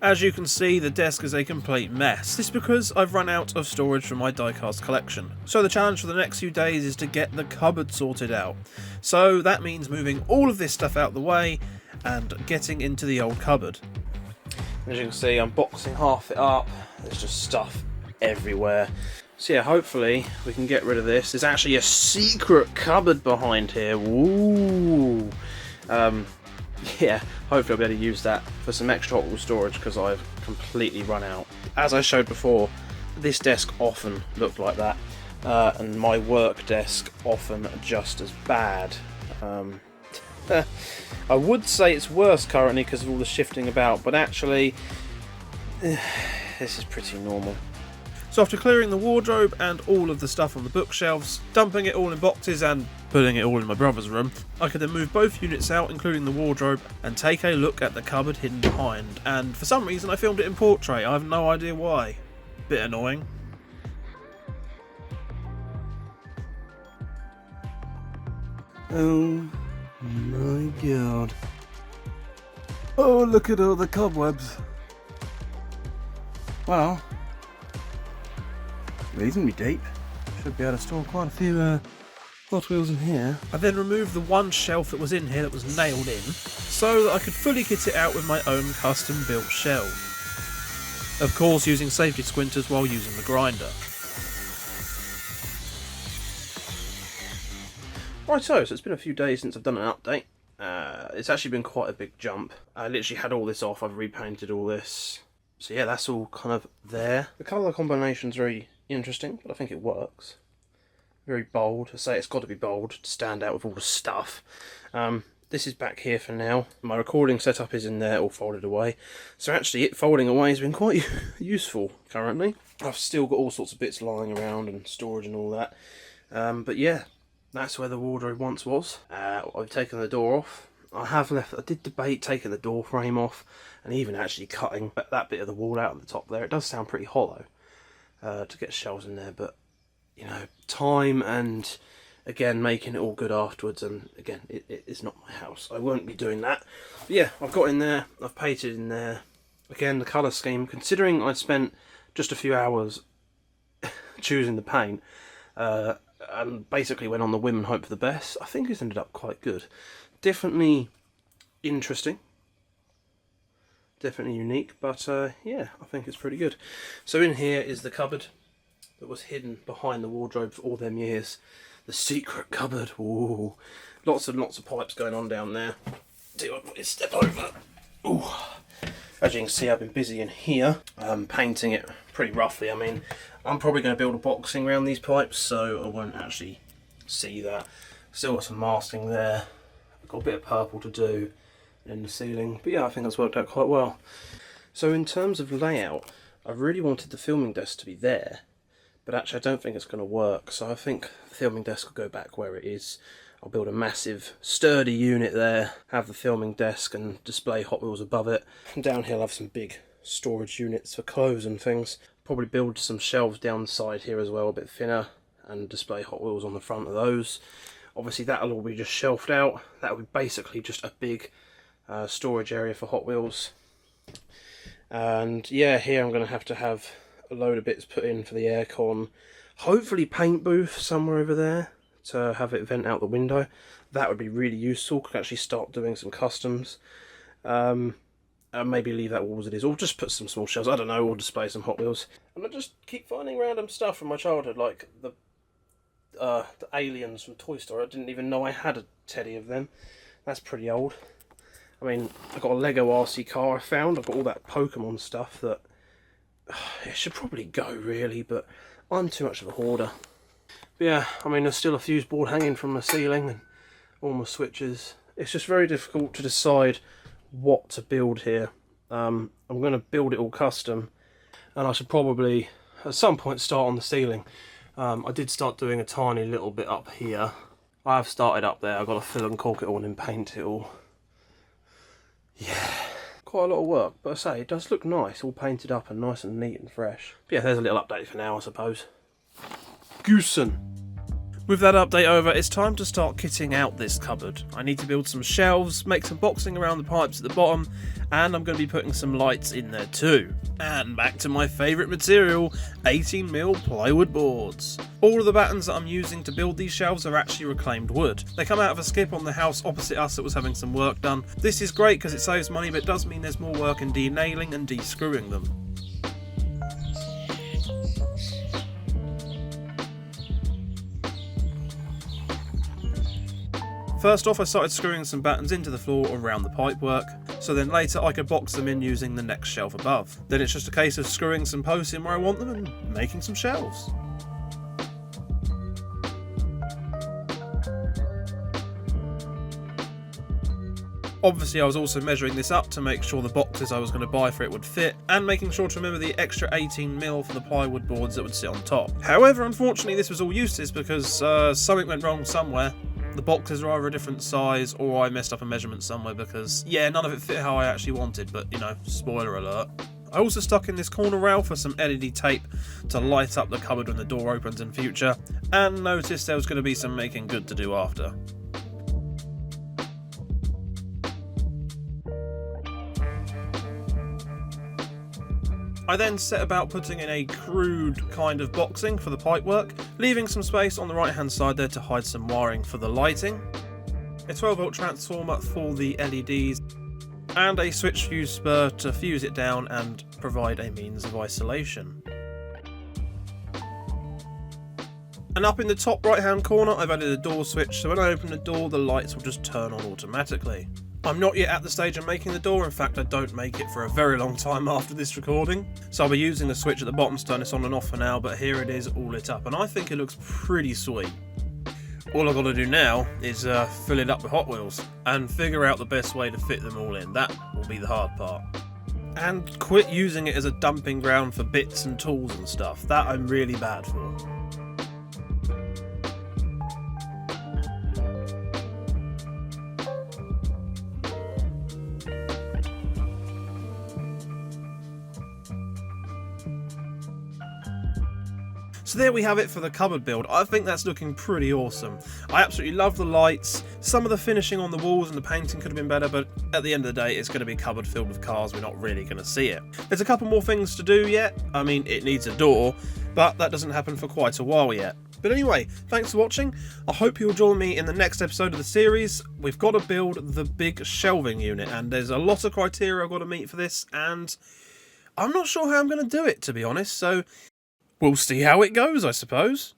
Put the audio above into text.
As you can see, the desk is a complete mess. This is because I've run out of storage for my diecast collection. So the challenge for the next few days is to get the cupboard sorted out. So that means moving all of this stuff out the way and getting into the old cupboard. As you can see, I'm boxing half it up. There's just stuff everywhere. So yeah, hopefully we can get rid of this. There's actually a secret cupboard behind here. Woo! Yeah, hopefully I'll be able to use that for some extra Hot Wheels storage because I've completely run out. As I showed before, this desk often looked like that, and my work desk often just as bad. I would say it's worse currently because of all the shifting about, but actually, this is pretty normal. So after clearing the wardrobe and all of the stuff on the bookshelves, dumping it all in boxes and putting it all in my brother's room, I could then move both units out, including the wardrobe, and take a look at the cupboard hidden behind. And for some reason I filmed it in portrait, I have no idea why. Bit annoying. Oh my god. Oh, look at all the cobwebs. Well, reasonably deep. Should be able to store quite a few Hot Wheels in here. I then removed the one shelf that was in here that was nailed in, so that I could fully kit it out with my own custom built shelf. Of course using safety squinters while using the grinder. Right, so it's been a few days since I've done an update. It's actually been quite a big jump. I literally had all this off, I've repainted all this. So yeah, that's all kind of there. The colour combination's very interesting, but I think it works. Very bold. I say it's got to be bold to stand out with all the stuff. This is back here for now. My recording setup is in there, all folded away. So actually it folding away has been quite useful currently. I've still got all sorts of bits lying around and storage and all that. But yeah, that's where the wardrobe once was. I've taken the door off. I did debate taking the door frame off and even actually cutting that bit of the wall out at the top there. It does sound pretty hollow to get shelves in there, but you know, time and again making it all good afterwards, and again it's not my house, I won't be doing that. But yeah, I've got in there, I've painted in there. Again, the colour scheme, considering I spent just a few hours choosing the paint and basically went on the whim and hope for the best, I think it's ended up quite good. Definitely interesting, definitely unique, but yeah, I think it's pretty good. So in here is the cupboard that was hidden behind the wardrobe for all them years. The secret cupboard. Ooh. Lots and lots of pipes going on down there. See what I step over. Ooh. As you can see, I've been busy in here, painting it pretty roughly. I mean, I'm probably going to build a boxing around these pipes, so I won't actually see that. Still got some masking there. I've got a bit of purple to do in the ceiling, but yeah, I think that's worked out quite well. So in terms of layout, I really wanted the filming desk to be there, but actually I don't think it's going to work, so I think the filming desk will go back where it is. I'll build a massive sturdy unit there, have the filming desk and display Hot Wheels above it. And down here I'll have some big storage units for clothes and things. Probably build some shelves down the side here as well, a bit thinner, and display Hot Wheels on the front of those. Obviously that'll all be just shelved out. That'll be basically just a big storage area for Hot Wheels. And yeah, here I'm going to have a load of bits put in for the aircon. Hopefully paint booth somewhere over there to have it vent out the window. That would be really useful. Could actually start doing some customs. And maybe leave that wall as it is, or just put some small shelves, I don't know, or display some Hot Wheels. And I just keep finding random stuff from my childhood, like the aliens from Toy Story. I didn't even know I had a teddy of them. That's pretty old. I mean, I've got a Lego RC car I found. I've got all that Pokemon stuff that it should probably go really, but I'm too much of a hoarder. But yeah, I mean, there's still a fuse board hanging from the ceiling and all my switches. It's just very difficult to decide what to build here. I'm going to build it all custom, and I should probably at some point start on the ceiling. I did start doing a tiny little bit up here. I have started up there. I've got to fill and cork it all and paint it all. Yeah, quite a lot of work, but I say it does look nice, all painted up and nice and neat and fresh. But yeah, there's a little update for now, I suppose. Goosen. With that update over, it's time to start kitting out this cupboard. I need to build some shelves, make some boxing around the pipes at the bottom, and I'm going to be putting some lights in there too. And back to my favourite material, 18mm plywood boards. All of the battens that I'm using to build these shelves are actually reclaimed wood. They come out of a skip on the house opposite us that was having some work done. This is great because it saves money, but it does mean there's more work in denailing and de-screwing them. First off, I started screwing some battens into the floor around the pipework, so then later I could box them in using the next shelf above. Then it's just a case of screwing some posts in where I want them and making some shelves. Obviously I was also measuring this up to make sure the boxes I was going to buy for it would fit, and making sure to remember the extra 18mm for the plywood boards that would sit on top. However, unfortunately this was all useless because something went wrong somewhere. The boxes are either a different size or I messed up a measurement somewhere because, yeah, none of it fit how I actually wanted, but, you know, spoiler alert. I also stuck in this corner rail for some LED tape to light up the cupboard when the door opens in future, and noticed there was going to be some making good to do after. I then set about putting in a crude kind of boxing for the pipework, leaving some space on the right hand side there to hide some wiring for the lighting, a 12V transformer for the LEDs, and a switch fuse spur to fuse it down and provide a means of isolation. And up in the top right hand corner I've added a door switch, so when I open the door the lights will just turn on automatically. I'm not yet at the stage of making the door, in fact I don't make it for a very long time after this recording, so I'll be using the switch at the bottom to turn this on and off for now, but here it is all lit up and I think it looks pretty sweet. All I've got to do now is fill it up with Hot Wheels and figure out the best way to fit them all in. That will be the hard part. And quit using it as a dumping ground for bits and tools and stuff, that I'm really bad for. So there we have it for the cupboard build. I think that's looking pretty awesome. I absolutely love the lights. Some of the finishing on the walls and the painting could have been better, but at the end of the day it's going to be a cupboard filled with cars. We're not really going to see it. There's a couple more things to do yet. I mean, it needs a door, but that doesn't happen for quite a while yet. But anyway, thanks for watching. I hope you'll join me in the next episode of the series. We've got to build the big shelving unit, and there's a lot of criteria I've got to meet for this, and I'm not sure how I'm going to do it, to be honest, so we'll see how it goes, I suppose.